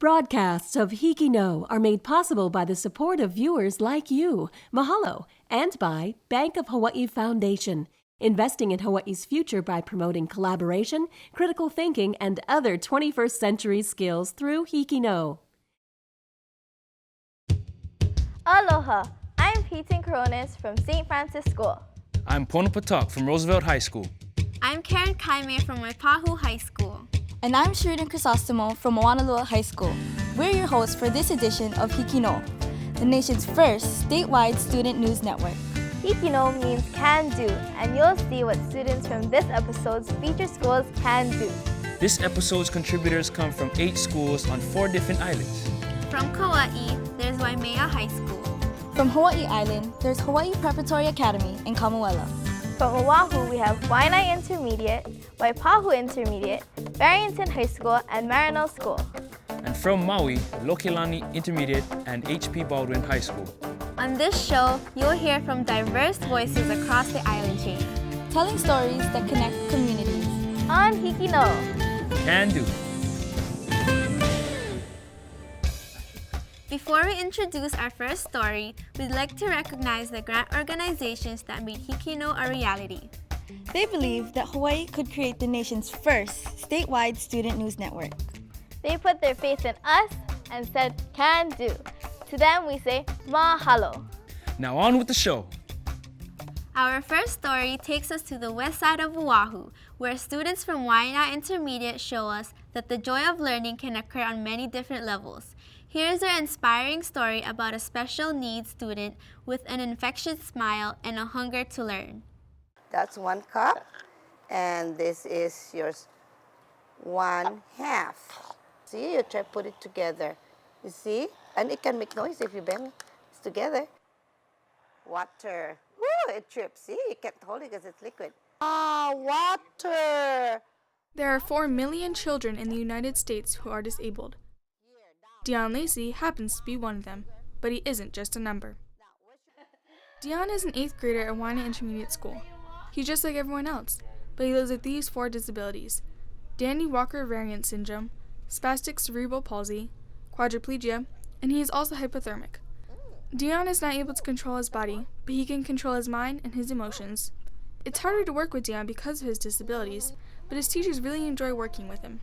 Broadcasts of HIKI NŌ are made possible by the support of viewers like you. Mahalo, and by Bank of Hawaii Foundation, investing in Hawaii's future by promoting collaboration, critical thinking, and other 21st century skills through HIKI NŌ. Aloha, I'm Peyton Coronis from St. Francis School. I'm Pono Patak from Roosevelt High School. I'm Karen Kaime from Waipahu High School. And I'm Sheridan Chrysostomo from Moanalua High School. We're your hosts for this edition of HIKI NŌ, the nation's first statewide student news network. HIKI NŌ means can do, and you'll see what students from this episode's feature schools can do. This episode's contributors come from 8 schools on 4 different islands. From Kauai, there's Waimea High School. From Hawaii Island, there's Hawaii Preparatory Academy in Kamuela. From Oahu, we have Waianae Intermediate, Waipahu Intermediate, Farrington High School, and Maryknoll School. And from Maui, Lokelani Intermediate and HP Baldwin High School. On this show, you'll hear from diverse voices across the island chain, telling stories that connect communities. On HIKI NŌ. Can do. Before we introduce our first story, we'd like to recognize the grant organizations that made HIKI NŌ a reality. They believe that Hawaii could create the nation's first statewide student news network. They put their faith in us and said, can do. To them, we say, mahalo. Now on with the show. Our first story takes us to the west side of Oahu, where students from Waianae Intermediate show us that the joy of learning can occur on many different levels. Here's their inspiring story about a special needs student with an infectious smile and a hunger to learn. That's 1 cup, and this is yours 1/2. See, you try to put it together. You see? And it can make noise if you bend it together. Water. Woo, it drips. See, you can't hold it because it's liquid. Water. There are 4 million children in the United States who are disabled. Dion Lacey happens to be one of them, but he isn't just a number. Dion is an 8th grader at Waianae Intermediate School. He's just like everyone else, but he lives with these 4 disabilities: Danny Walker variant syndrome, spastic cerebral palsy, quadriplegia, and he is also hypothermic. Dion is not able to control his body, but he can control his mind and his emotions. It's harder to work with Dion because of his disabilities, but his teachers really enjoy working with him.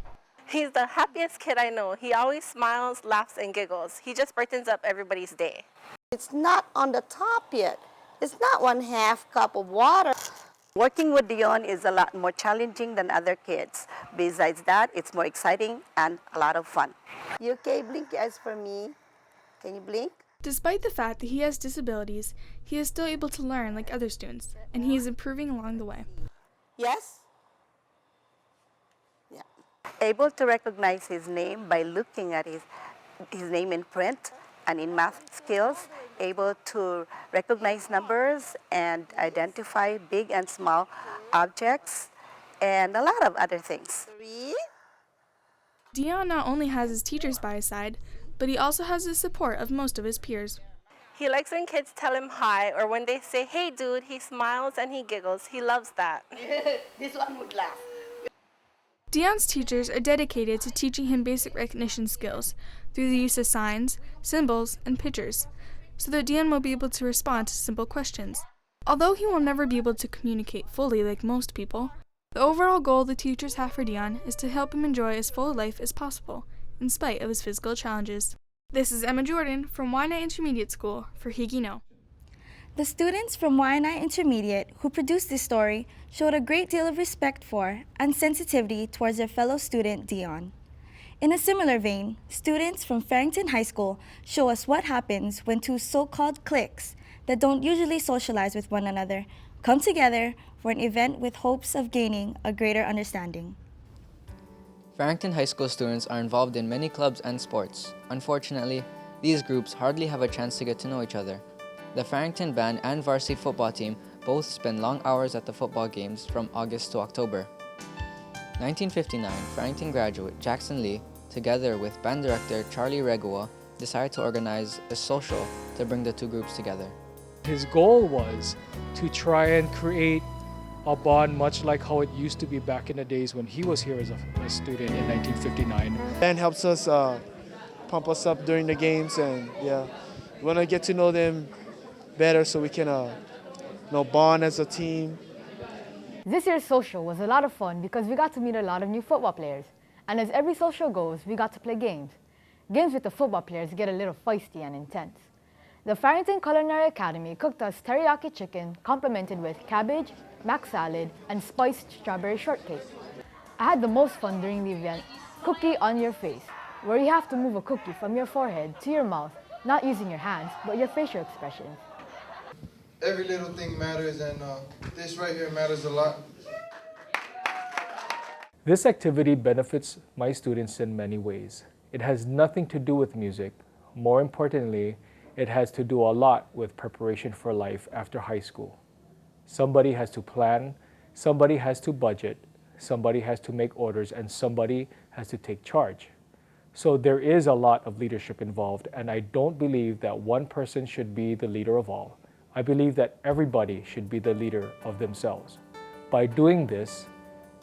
He's the happiest kid I know. He always smiles, laughs, and giggles. He just brightens up everybody's day. It's not on the top yet. It's not 1/2 cup of water. Working with Dion is a lot more challenging than other kids. Besides that, it's more exciting and a lot of fun. You okay? Blink your eyes for me. Can you blink? Despite the fact that he has disabilities, he is still able to learn like other students, and he is improving along the way. Yes? Able to recognize his name by looking at his name in print and in math skills, able to recognize numbers and identify big and small objects, and a lot of other things. 3. Dion not only has his teachers by his side, but he also has the support of most of his peers. He likes when kids tell him hi, or when they say, hey dude, he smiles and he giggles. He loves that. This one would laugh. Dion's teachers are dedicated to teaching him basic recognition skills through the use of signs, symbols, and pictures, so that Dion will be able to respond to simple questions. Although he will never be able to communicate fully like most people, the overall goal the teachers have for Dion is to help him enjoy as full a life as possible, in spite of his physical challenges. This is Emma Jordan from Waianae Intermediate School for HIKI NŌ. The students from Waianae Intermediate who produced this story showed a great deal of respect for and sensitivity towards their fellow student, Dion. In a similar vein, students from Farrington High School show us what happens when 2 so-called cliques that don't usually socialize with one another come together for an event with hopes of gaining a greater understanding. Farrington High School students are involved in many clubs and sports. Unfortunately, these groups hardly have a chance to get to know each other. The Farrington band and varsity football team both spend long hours at the football games from August to October. 1959, Farrington graduate Jackson Lee, together with band director Charlie Regua, decided to organize a social to bring the 2 groups together. His goal was to try and create a bond much like how it used to be back in the days when he was here as a student in 1959. Band helps us pump us up during the games, and yeah, we want to get to know them better so we can bond as a team. This year's social was a lot of fun because we got to meet a lot of new football players. And as every social goes, we got to play games. Games with the football players get a little feisty and intense. The Farrington Culinary Academy cooked us teriyaki chicken complemented with cabbage, mac salad, and spiced strawberry shortcake. I had the most fun during the event, Cookie on Your Face, where you have to move a cookie from your forehead to your mouth, not using your hands, but your facial expressions. Every little thing matters, and this right here matters a lot. This activity benefits my students in many ways. It has nothing to do with music. More importantly, it has to do a lot with preparation for life after high school. Somebody has to plan, somebody has to budget, somebody has to make orders, and somebody has to take charge. So there is a lot of leadership involved, and I don't believe that one person should be the leader of all. I believe that everybody should be the leader of themselves. By doing this,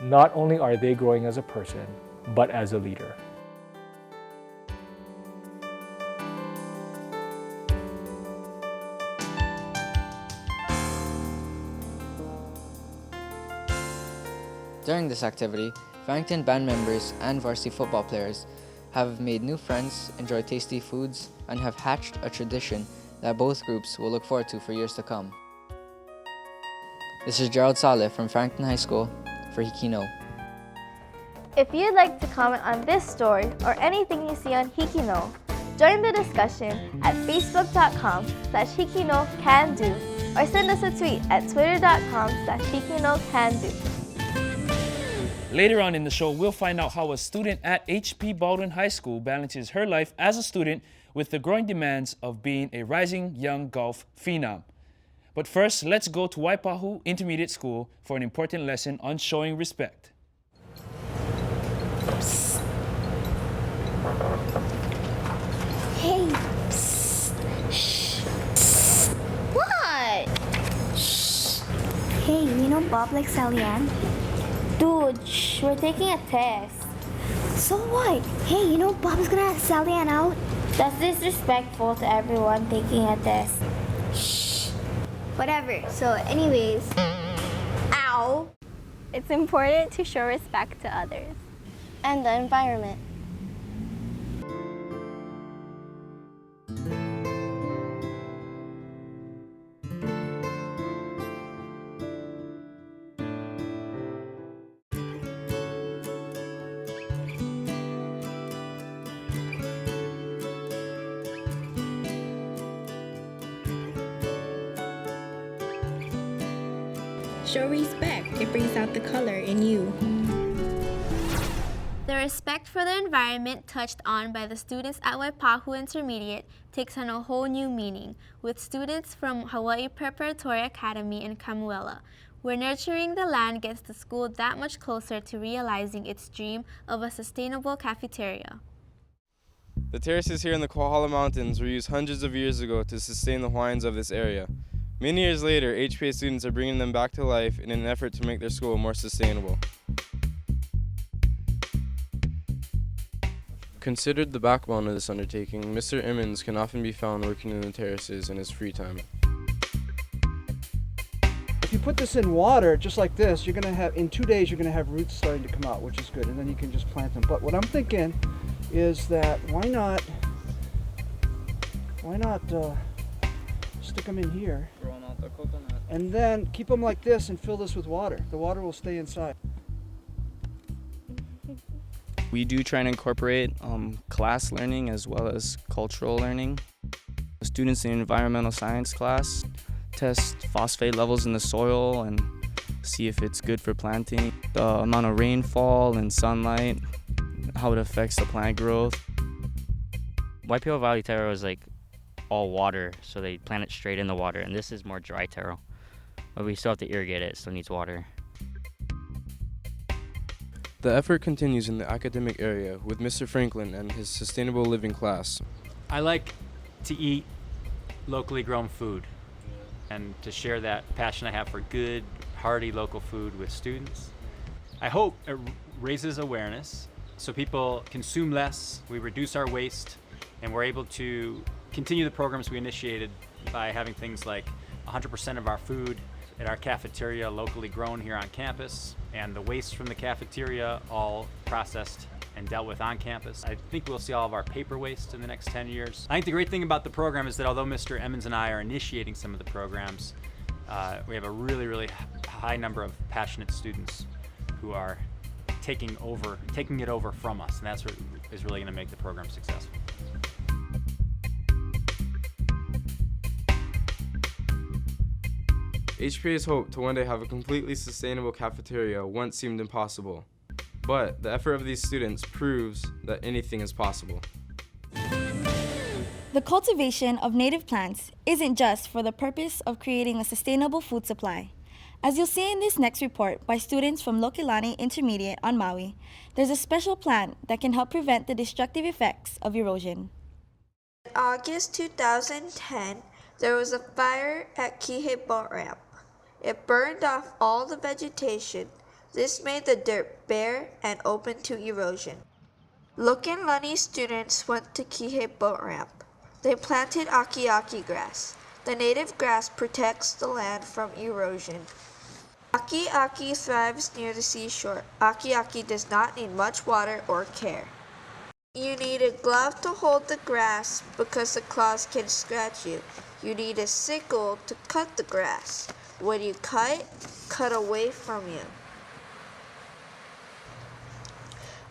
not only are they growing as a person, but as a leader. During this activity, Farrington band members and varsity football players have made new friends, enjoyed tasty foods, and have hatched a tradition that both groups will look forward to for years to come. This is Gerald Saleh from Farrington High School for HIKI NŌ. If you'd like to comment on this story or anything you see on HIKI NŌ, join the discussion at facebook.com/HIKI-NŌ-CAN-DO or send us a tweet at twitter.com/HIKI-NŌ-CAN-DO. Later on in the show, we'll find out how a student at HP Baldwin High School balances her life as a student with the growing demands of being a rising young golf phenom. But first, let's go to Waipahu Intermediate School for an important lesson on showing respect. Psst. Hey, psst. Shh. Psst. What? Shh. Hey, you know Bob likes Sally Ann? Dude, shh, we're taking a test. So what? Hey, you know Bob's gonna ask Sally Ann out? That's disrespectful to everyone taking a test. Shh. Whatever. So anyways, Ow! It's important to show respect to others and the environment. Show respect. It brings out the color in you. The respect for the environment touched on by the students at Waipahu Intermediate takes on a whole new meaning with students from Hawaii Preparatory Academy in Kamuela, where nurturing the land gets the school that much closer to realizing its dream of a sustainable cafeteria. The terraces here in the Kohala Mountains were used hundreds of years ago to sustain the Hawaiians of this area. Many years later, HPA students are bringing them back to life in an effort to make their school more sustainable. Considered the backbone of this undertaking, Mr. Emmons can often be found working in the terraces in his free time. If you put this in water, just like this, you're gonna have, in 2 days, you're gonna have roots starting to come out, which is good, and then you can just plant them. But what I'm thinking is that why not stick them in here, and then keep them like this and fill this with water. The water will stay inside. We do try and incorporate class learning as well as cultural learning. Students in environmental science class test phosphate levels in the soil and see if it's good for planting, the amount of rainfall and sunlight, how it affects the plant growth. Waipio Valley taro is like all water, so they plant it straight in the water, and this is more dry taro. But we still have to irrigate it, it still needs water. The effort continues in the academic area with Mr. Franklin and his sustainable living class. I like to eat locally grown food and to share that passion I have for good, hearty local food with students. I hope it raises awareness so people consume less, we reduce our waste, And we're able to continue the programs we initiated by having things like 100% of our food at our cafeteria locally grown here on campus, and the waste from the cafeteria all processed and dealt with on campus. I think we'll see all of our paper waste in the next 10 years. I think the great thing about the program is that although Mr. Emmons and I are initiating some of the programs, we have a really high number of passionate students who are taking it over from us, and that's what is really going to make the program successful. HPA's hope to one day have a completely sustainable cafeteria once seemed impossible. But the effort of these students proves that anything is possible. The cultivation of native plants isn't just for the purpose of creating a sustainable food supply. As you'll see in this next report by students from Lokelani Intermediate on Maui, there's a special plant that can help prevent the destructive effects of erosion. In August 2010, there was a fire at Kihei Boat Ramp. It burned off all the vegetation. This made the dirt bare and open to erosion. Lokelani students went to Kihei Boat Ramp. They planted aki grass. The native grass protects the land from erosion. Aki thrives near the seashore. Aki does not need much water or care. You need a glove to hold the grass because the claws can scratch you. You need a sickle to cut the grass. When you cut away from you.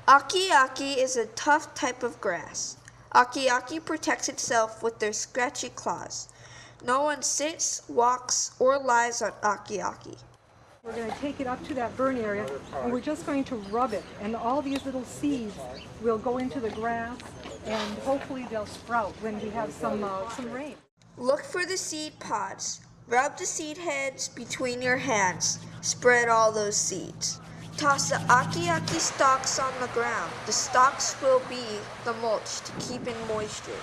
Aki is a tough type of grass. Aki protects itself with their scratchy claws. No one sits, walks, or lies on aki. We're going to take it up to that burn area, and we're just going to rub it, and all these little seeds will go into the grass, and hopefully they'll sprout when we have some rain. Look for the seed pods. Rub the seed heads between your hands. Spread all those seeds. Toss the aki stalks on the ground. The stalks will be the mulch to keep in moisture.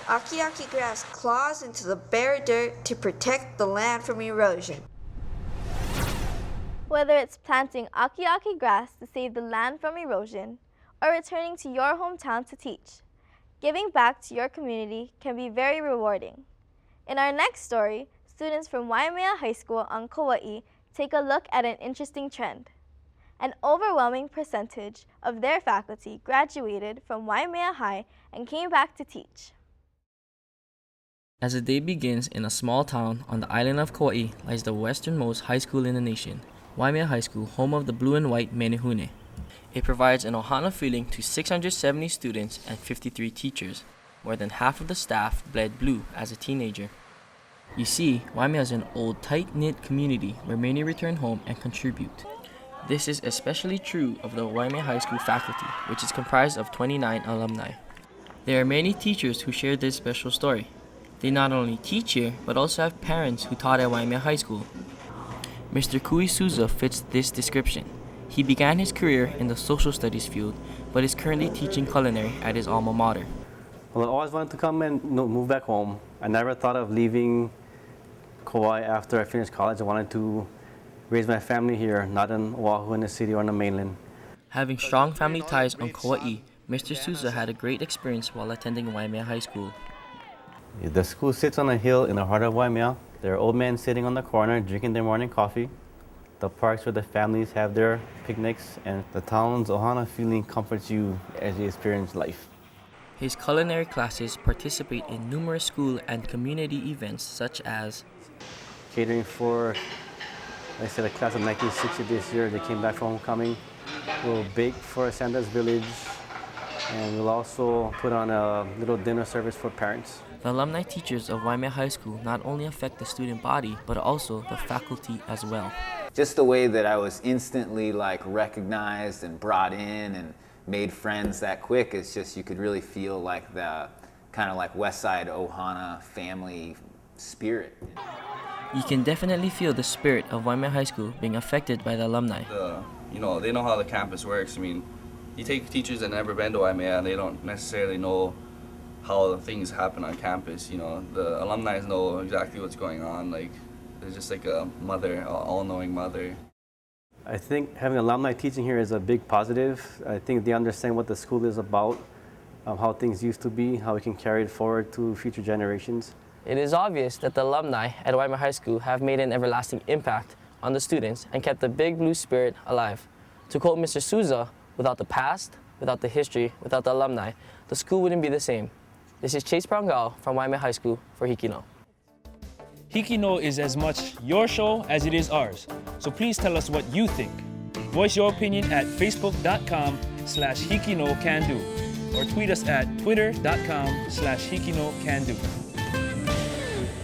Aki grass claws into the bare dirt to protect the land from erosion. Whether it's planting aki grass to save the land from erosion or returning to your hometown to teach, giving back to your community can be very rewarding. In our next story, students from Waimea High School on Kauai take a look at an interesting trend. An overwhelming percentage of their faculty graduated from Waimea High and came back to teach. As the day begins in a small town on the island of Kauai lies the westernmost high school in the nation, Waimea High School, home of the blue and white Menehune. It provides an ohana feeling to 670 students and 53 teachers. More than half of the staff bled blue as a teenager. You see, Waimea is an old, tight-knit community where many return home and contribute. This is especially true of the Waimea High School faculty, which is comprised of 29 alumni. There are many teachers who share this special story. They not only teach here, but also have parents who taught at Waimea High School. Mr. Kui Souza fits this description. He began his career in the social studies field, but is currently teaching culinary at his alma mater. Well, I always wanted to come and move back home. I never thought of leaving Kauai after I finished college. I wanted to raise my family here, not in Oahu in the city or on the mainland. Having strong family ties on Kauai, Mr. Souza had a great experience while attending Waimea High School. The school sits on a hill in the heart of Waimea. There are old men sitting on the corner drinking their morning coffee. The parks where the families have their picnics, and the town's ohana feeling comforts you as you experience life. His culinary classes participate in numerous school and community events such as catering for, like I said, a class of 1960 this year. They came back from homecoming. We'll bake for Sanda's Village, and we'll also put on a little dinner service for parents. The alumni teachers of Waimea High School not only affect the student body, but also the faculty as well. Just the way that I was instantly recognized and brought in and made friends that quick, it's just you could really feel the kind of West Side Ohana family spirit. You can definitely feel the spirit of Waimea High School being affected by the alumni. They know how the campus works. I mean, you take teachers that never been to Waimea and they don't necessarily know how things happen on campus. The alumni know exactly what's going on. There's just a mother, an all-knowing mother. I think having alumni teaching here is a big positive. I think they understand what the school is about. how things used to be, how we can carry it forward to future generations. It is obvious that the alumni at Waimea High School have made an everlasting impact on the students and kept the big blue spirit alive. To quote Mr. Souza, without the past, without the history, without the alumni, the school wouldn't be the same. This is Chase Prangal from Waimea High School for HIKI NŌ. HIKI NŌ is as much your show as it is ours, so please tell us what you think. Voice your opinion at facebook.com/HIKI-NŌ-CAN-DO or tweet us at twitter.com/HIKI-NŌ-CAN-DO.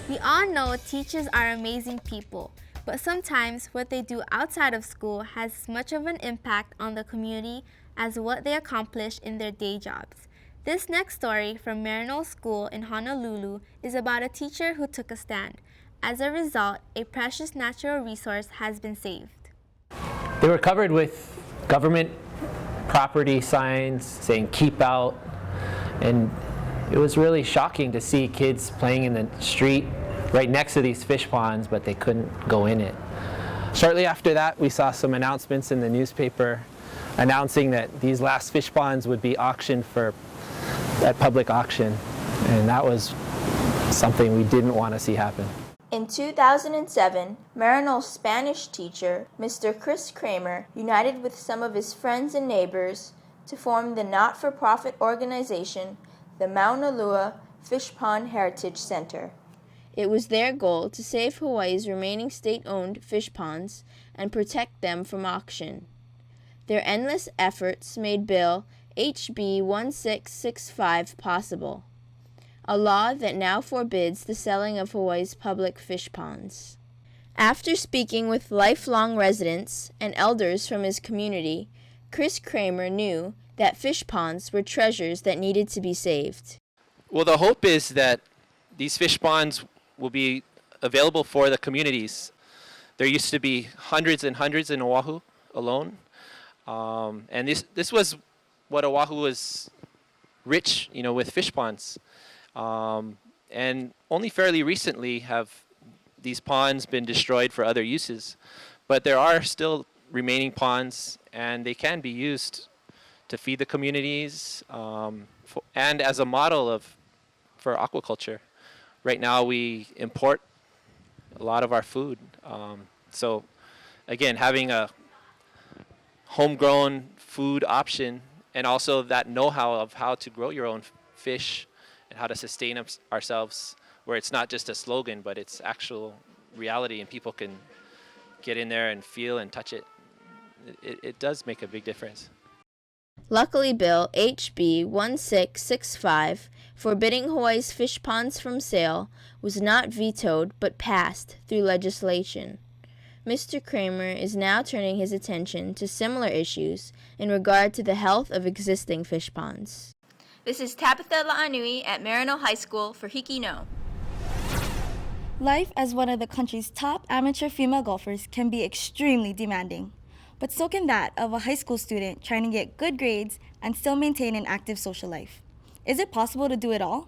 We all know teachers are amazing people, but sometimes what they do outside of school has as much of an impact on the community as what they accomplish in their day jobs. This next story from Maryknoll School in Honolulu is about a teacher who took a stand. As a result, a precious natural resource has been saved. They were covered with government property signs saying "keep out," and it was really shocking to see kids playing in the street right next to these fish ponds, but they couldn't go in it. Shortly after that, we saw some announcements in the newspaper announcing that these last fish ponds would be auctioned at public auction, and that was something we didn't want to see happen. In 2007, Maryknoll's Spanish teacher, Mr. Chris Kramer, united with some of his friends and neighbors to form the not-for-profit organization, the Moanalua Fish Pond Heritage Center. It was their goal to save Hawaii's remaining state-owned fish ponds and protect them from auction. Their endless efforts made Bill HB 1665 possible, a law that now forbids the selling of Hawaii's public fish ponds. After speaking with lifelong residents and elders from his community, Chris Kramer knew that fish ponds were treasures that needed to be saved. Well, the hope is that these fish ponds will be available for the communities. There used to be hundreds and hundreds in Oahu alone. And this was what Oahu was rich, with fish ponds. And only fairly recently have these ponds been destroyed for other uses. But there are still remaining ponds, and they can be used to feed the communities and as a model for aquaculture. Right now we import a lot of our food. So again, having a homegrown food option and also that know-how of how to grow your own fish and how to sustain ourselves, where it's not just a slogan, but it's actual reality and people can get in there and feel and touch it. It does make a big difference. Luckily, Bill HB 1665, forbidding Hawaii's fish ponds from sale, was not vetoed but passed through legislation. Mr. Kramer is now turning his attention to similar issues in regard to the health of existing fish ponds. This is Tabitha La'anui at Maryknoll High School for HIKI NŌ. Life as one of the country's top amateur female golfers can be extremely demanding, but so can that of a high school student trying to get good grades and still maintain an active social life. Is it possible to do it all?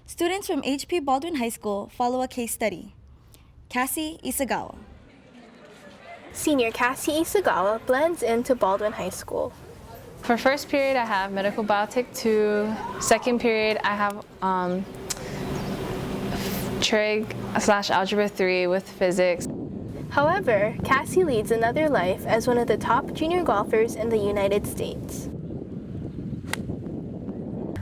Students from HP Baldwin High School follow a case study. Cassie Isagawa. Senior Cassie Isagawa blends into Baldwin High School. For first period, I have Medical Biotech 2. Second period, I have Trig/Algebra 3 with physics. However, Cassie leads another life as one of the top junior golfers in the United States.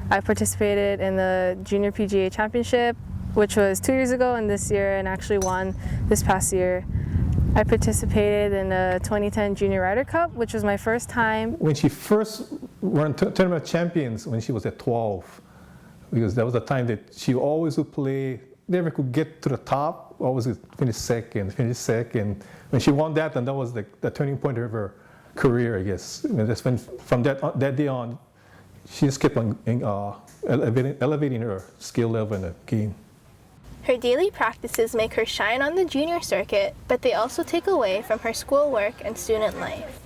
I participated in the Junior PGA Championship, which was 2 years ago, and this year, and actually won this past year. I participated in the 2010 Junior Ryder Cup, which was my first time. When she first won tournament champions, when she was at 12, because that was the time that she always would play, never could get to the top, always would finish second. When she won that, and that was the turning point of her career, I guess. And that's when, from that day on, she just kept on elevating her skill level in the game. Her daily practices make her shine on the junior circuit, but they also take away from her schoolwork and student life.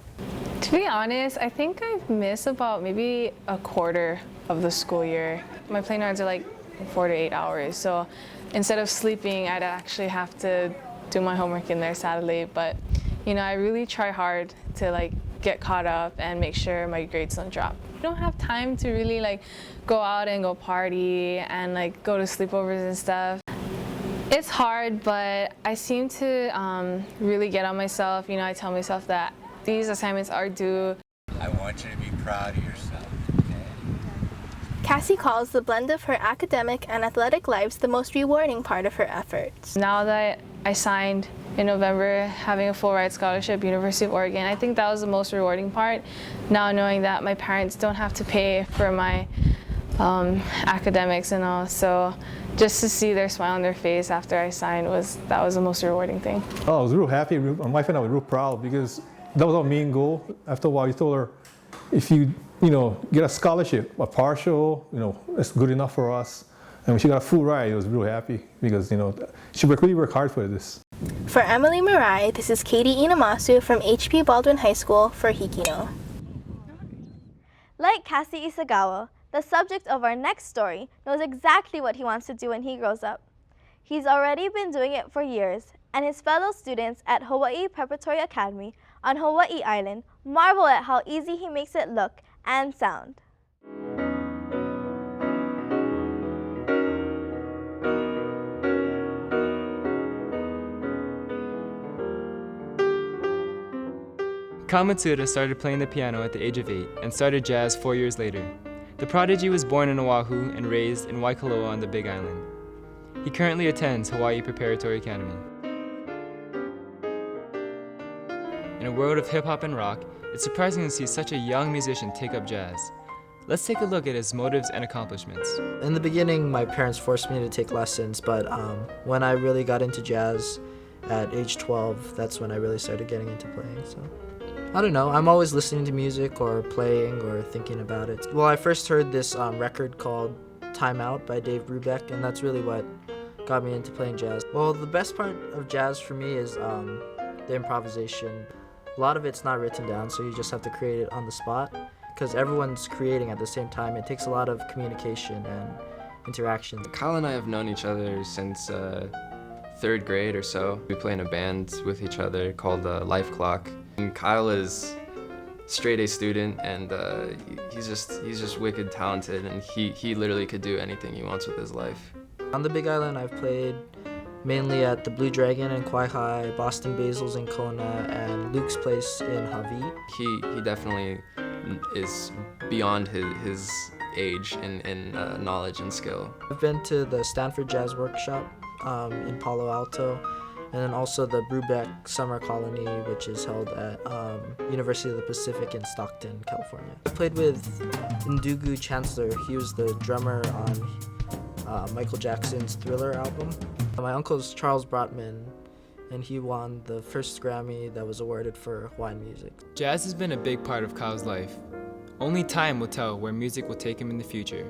To be honest, I think I've missed about maybe a quarter of the school year. My playing hours are like 4 to 8 hours, so instead of sleeping, I'd actually have to do my homework in there sadly, but I really try hard to get caught up and make sure my grades don't drop. You don't have time to really like go out and go party and like go to sleepovers and stuff. It's hard, but I seem to really get on myself. You know, I tell myself that these assignments are due. I want you to be proud of yourself. Cassie calls the blend of her academic and athletic lives the most rewarding part of her efforts. Now that I signed in November, having a full ride scholarship, University of Oregon, I think that was the most rewarding part. Now knowing that my parents don't have to pay for my academics and all, so just to see their smile on their face after I signed that was the most rewarding thing. Oh, I was real happy. My wife and I were real proud because that was our main goal. After a while, we told her, if you get a scholarship, a partial, it's good enough for us. And when she got a full ride, I was real happy because, she really worked hard for this. For Emily Marai, this is Katie Inamasu from HP Baldwin High School for HIKI NŌ. Like Cassie Isagawa, the subject of our next story knows exactly what he wants to do when he grows up. He's already been doing it for years, and his fellow students at Hawaii Preparatory Academy on Hawaii Island marvel at how easy he makes it look and sound. Kyle Matsuda started playing the piano at the age of 8 and started jazz 4 years later. The prodigy was born in Oahu and raised in Waikoloa on the Big Island. He currently attends Hawaii Preparatory Academy. In a world of hip-hop and rock, it's surprising to see such a young musician take up jazz. Let's take a look at his motives and accomplishments. In the beginning, my parents forced me to take lessons, but when I really got into jazz at age 12, that's when I really started getting into playing. So I don't know, I'm always listening to music or playing or thinking about it. Well, I first heard this record called Time Out by Dave Brubeck, and that's really what got me into playing jazz. Well, the best part of jazz for me is the improvisation. A lot of it's not written down, so you just have to create it on the spot. Because everyone's creating at the same time, it takes a lot of communication and interaction. Kyle and I have known each other since 3rd grade or so. We play in a band with each other called Life Clock. And Kyle is straight A student, and he's just wicked talented, and he literally could do anything he wants with his life. On the Big Island, I've played mainly at the Blue Dragon in Kauai, Boston Basil's in Kona, and Luke's Place in Hawaii. He definitely is beyond his age in knowledge and skill. I've been to the Stanford Jazz Workshop in Palo Alto, and then also the Brubeck Summer Colony, which is held at University of the Pacific in Stockton, California. I played with Ndugu Chancellor. He was the drummer on Michael Jackson's Thriller album. My uncle's Charles Brotman, and he won the first Grammy that was awarded for Hawaiian music. Jazz has been a big part of Kyle's life. Only time will tell where music will take him in the future.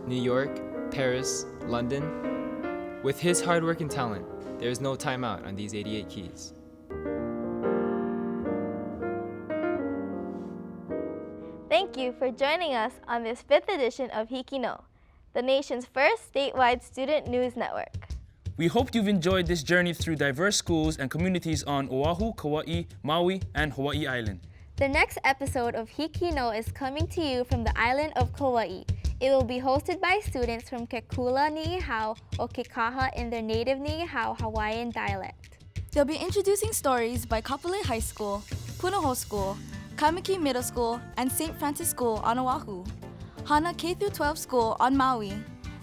New York, Paris, London. With his hard work and talent, there is no time out on these 88 keys. Thank you for joining us on this 5th edition of HIKI NŌ, the nation's first statewide student news network. We hope you've enjoyed this journey through diverse schools and communities on Oahu, Kauai, Maui, and Hawaii Island. The next episode of HIKI NŌ is coming to you from the island of Kauai. It will be hosted by students from Kekula Niihau o Kekaha in their native Niihau Hawaiian dialect. They'll be introducing stories by Kapolei High School, Punahou School, Kamiki Middle School, and St. Francis School on Oahu, Hana K-12 School on Maui,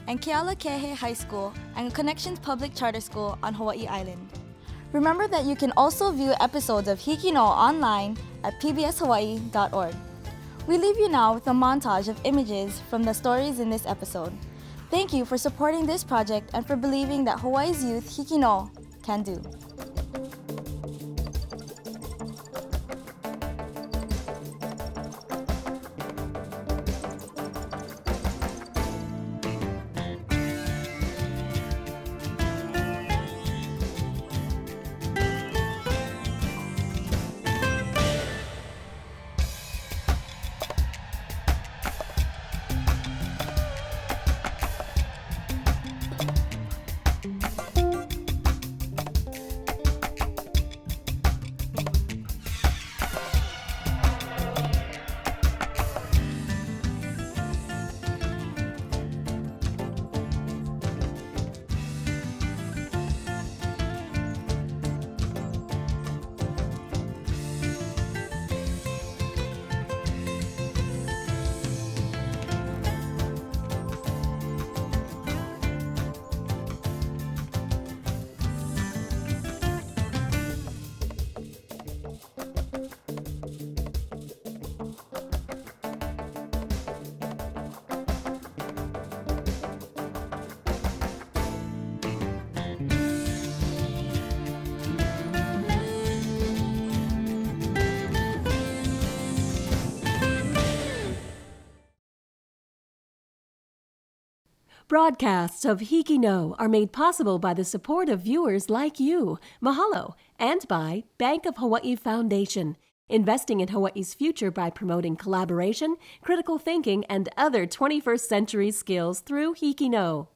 and Kealakehe High School and Connections Public Charter School on Hawaii Island. Remember that you can also view episodes of HIKI NŌ online at pbshawaii.org. We leave you now with a montage of images from the stories in this episode. Thank you for supporting this project and for believing that Hawaii's youth HIKI NŌ can do. Broadcasts of HIKI NŌ are made possible by the support of viewers like you. Mahalo. And by Bank of Hawaii Foundation, investing in Hawaii's future by promoting collaboration, critical thinking, and other 21st century skills through HIKI NŌ.